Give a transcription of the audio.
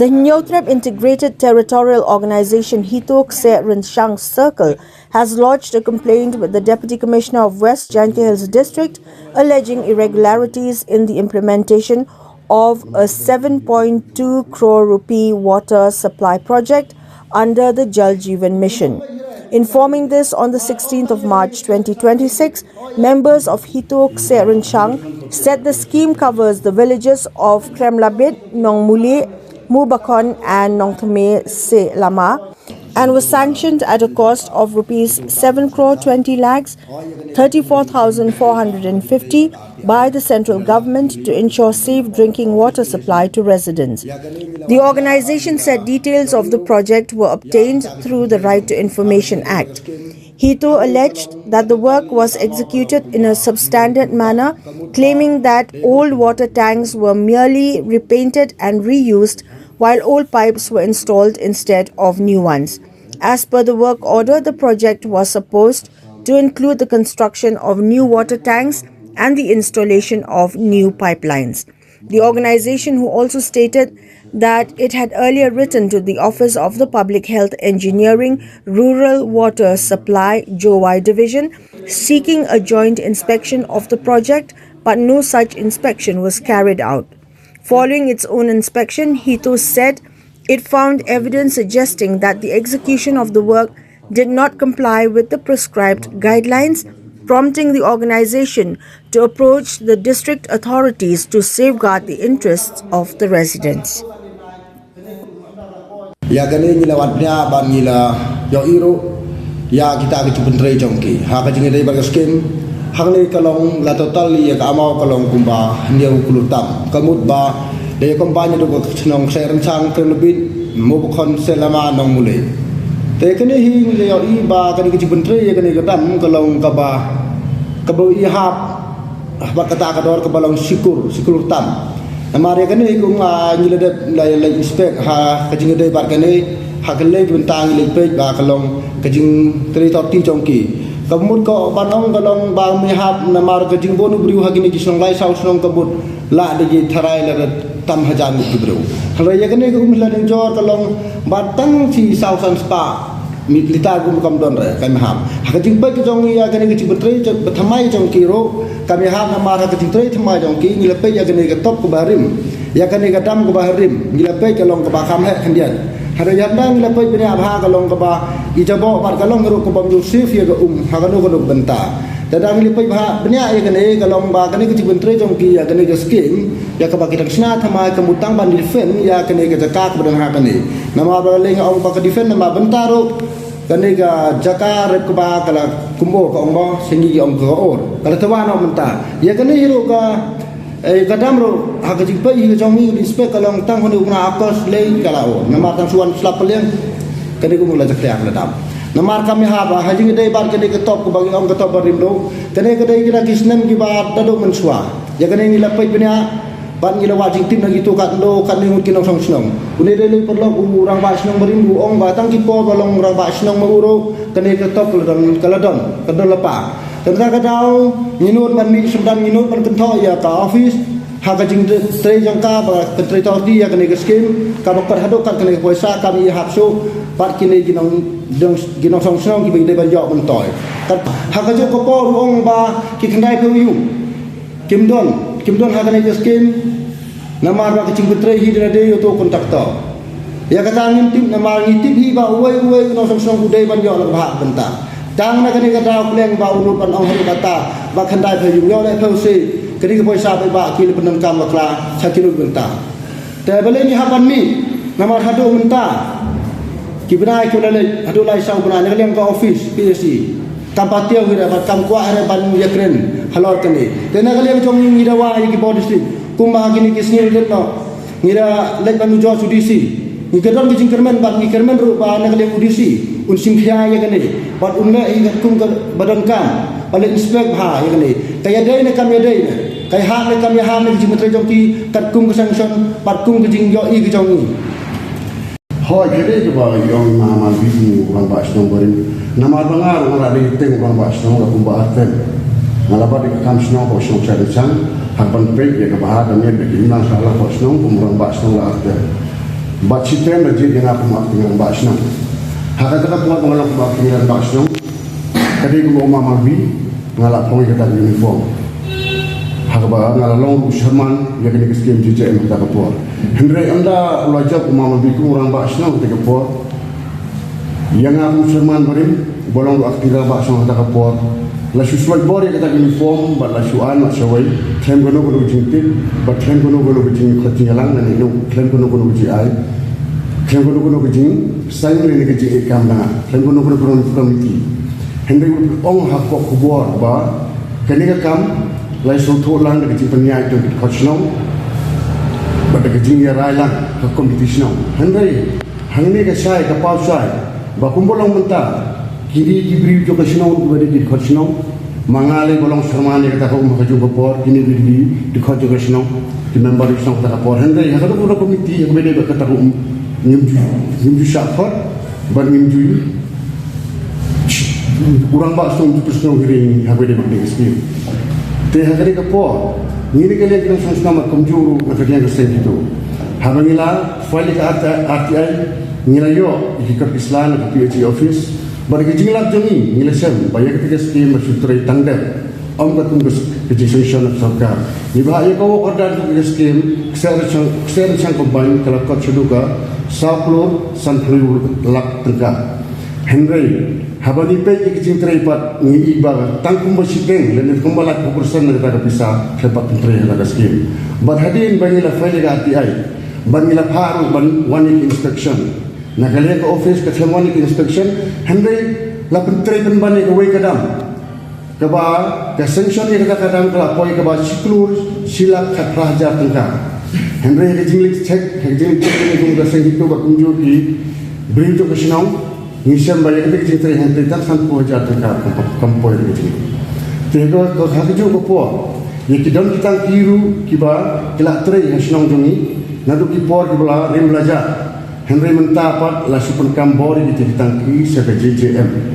The Nyotrep Integrated Territorial Organization Hito Crore Jjm Circle has lodged a complaint with the Deputy Commissioner of West Jaintia Hills District alleging irregularities in the implementation of a 7.2 crore rupee water supply project under the Crore Jjm mission. Informing this on the 16th of March 2026, members of Hito Crore Jjm said the scheme covers the villages of Kremlabit, Nongmuli, Mubakon and Nongthame Se Lama and was sanctioned at a cost of rupees 7 crore 20 lakhs 34,450 by the central government to ensure safe drinking water supply to residents. The organization said details of the project were obtained through the Right to Information Act. Hito alleged that the work was executed in a substandard manner, claiming that old water tanks were merely repainted and reused while old pipes were installed instead of new ones. As per the work order, the project was supposed to include the construction of new water tanks and the installation of new pipelines. The organization, who also stated that it had earlier written to the Office of the Public Health Engineering Rural Water Supply JOY Division seeking a joint inspection of the project, but no such inspection was carried out. Following its own inspection, Hito said it found evidence suggesting that the execution of the work did not comply with the prescribed guidelines, prompting the organization to approach the district authorities to safeguard the interests of the residents. Ya kani nila wadnya ban nila yo iro ya kita ke Crore Jjm ki ha ka jingi dei bar skim hang ni kalong la total ya ka amau kalong kumba niau kulutam kamut ba de kompanya do ko chnong Crore Jjm Kremlabit Mubakon Se Lama Nongmuli te kani hi ni yo I ba kani ke Crore ya kani ka dam kalong ka ba ka bo I hap ba kata ka dor ka balong sikur tam namare kani kung nila de la inspect ha ka jingi dei bar kani ha ka le bentang le pe ba kalong ka jing teritori jongki kamut ko banong kalong ba mi hap namar ka jing bonu briu ha gini kisong lai sau snong kabut la de tharai la tam hajan ki bro hale ya kani ko mila ding jor kalong batang si sau san spa mi lita gum kam don re kam hap ha ka jing pe ki jong ya kani ki Crore Jjm thamai jong ki ro kami hap namar ha ka jing Crore thamai jong ki ngila pe ya kani ka top ko barim ya kani ka dam ko barim ngila pe kalong ko ba kham he khandian hada yandang ngila pe bini abha kalong ko ba ijabo par kalong ro ko bam Yusuf ya ga ha ka no ko benta dadang ngila pe ba bini ya kani kalong ba kani ki Crore Jjm ki ya kani ka skim ya ka ba ki sna thamai ka mutang ban difen ya kani ka jaka ko badang ha kani nama ba leng ong ba ka difen nama bentaro kani ka jaka rep ko ba kala kumbo ko ong ba singi ong ko or kala tawana menta ya kani hiro ka kadam ro ha ka jingpa hi ka jomi inspect kalong tang honu na akos le kala o nama tang suan slap peleng kani ko mula jakte akla dam namar kami ha ba ha jing dei bar kani ka top ko bagi ong ka top barim do kani ka dei kira kisnem ki ba tado mensua ya kani ni lapai benya ban ngila wajing tim lagi tu kat lo kat ni mungkin song snong une dei le perlo urang ba snong barim bu ong ba tang ki po balong urang ba snong ma uro kani ka top kaladon kadon lapa tentang kadau minut ban mi sudan minut ban kentho ya ka office ha ka jing Crore Jjm ka ba teritori ya kani ka skim ka bakar hadok kan kani poisa kami hapso pat kini ginong song snong ki bi de ban yo ban toy ha ka jo ko po ong ba ki khandai pe yu kimdon ha kani ka skim namar ba ka jing Crore hi de yo to kontraktor ya kata ngintip namar ngintip hi ba uai ginong song snong ku de ban yo la ba benta tang na kani kata pleng ba ulu pan ong hari kata ba khandai phe yung yo le phe se kani ka poisa pe ba ki le penam kam bakla chakiru benta te bale ni hapan mi namar hado benta ki bina ki le hado lai sau bina ne leng ka office PSC kam patio hira ba kam kwa are ban yakren halor kani te na kali jong ni da wa ki bod district kumba kini kisni le no ngira le ban jo judisi ni kedon ki jingkermen ban ni kermen ru ba na kali udisi un simphia ya kani pat unme i kum ka badan kam pale inspect ha ya kani kaya dei ne kam ya dei ne kai ha ne kam ya ha ne ki Crore Jjm ki kat kum ka sanction pat kum ka jing yo I ka jong ni hoi kede ba yong nama bimu orang ba snong barin nama bangar ora de teng orang ba snong la kum ba arten malaba de kam snong ko snong Crore Jjm hak ban pe ya ka ba da ne be ki na sala ko snong kum orang ba snong la arten Bat sistem dah jadi yang aku mak tinggal bak senang. Hakata ka puat mengalak bak tinggal bak senang. Kadi ku mau mamabi ngalak pong kata uniform. Hakaba ngalalong Sherman ya kini skim JJM kata puat. Hendrai anda ulajak mamabi ku orang bak senang kata puat. Yang aku Sherman berim bolong bak tinggal bak senang kata puat. La susuai bori kata uniform bat la suan mak sawai klaim gono jintit bat klaim gono jing khatialang dan itu klaim gono jing ai klaim gono jing sai ni ke jing ikam na klaim gono komiti hendai ong hak ko kubor ba kani ka kam lai so tho lang de jing panyai to khachno bat de jing ya rai lang ka competition hendai hangni ka sai ka pau sai ba kumbolong menta kiri kibri jo kasino bade di khachno mangale bolong Sherman kata ko makaju bopor kini di khajo kasino di member isong kata por hendai ha kata ko komiti ko bede kata ko nimju syafat ban nimju kurang bak song pesno giri ha bede bede ski te ha kali ka por ni ni kali kita sama komjuru ngafaknya ke sen itu ha bangila file ka RTI ngila yo ikut Islam ke PhD office bagi jinglat jami ngilasem bayar ketika skim bersutrai tangdap om katungus legislation sarkar ni bahaya kau order ketika skim keseran combine kalau kau ceduga saplo sanflu lak tengka Henry habani pe ikjintrai pat ni iba tangkum bersiteng dan kembali ke persen daripada bisa sepat menteri dalam skim bad hadin bagi la file RTI bagi la paru ban one inspection nak kalian ke office ke semua ni inspection hendai la penteri penbani ke wei kadam ke ba ke sanction ni kata kadam ke lapoi ke ba siklur silak kat raja tengka hendai ke jinglik cek ni gum ke Hito ba kunju ki beri jo ke sinau ngisam bayar ke jingtri hendai tak san po ja tengka kampoi ke jing tego ko ha jo ko po ye kidon kita kiru kiba kelak trai hasinong jongi nadu ki por ki bela rem belajar Henry mentapat la supen kambori di tangki sebagai JJM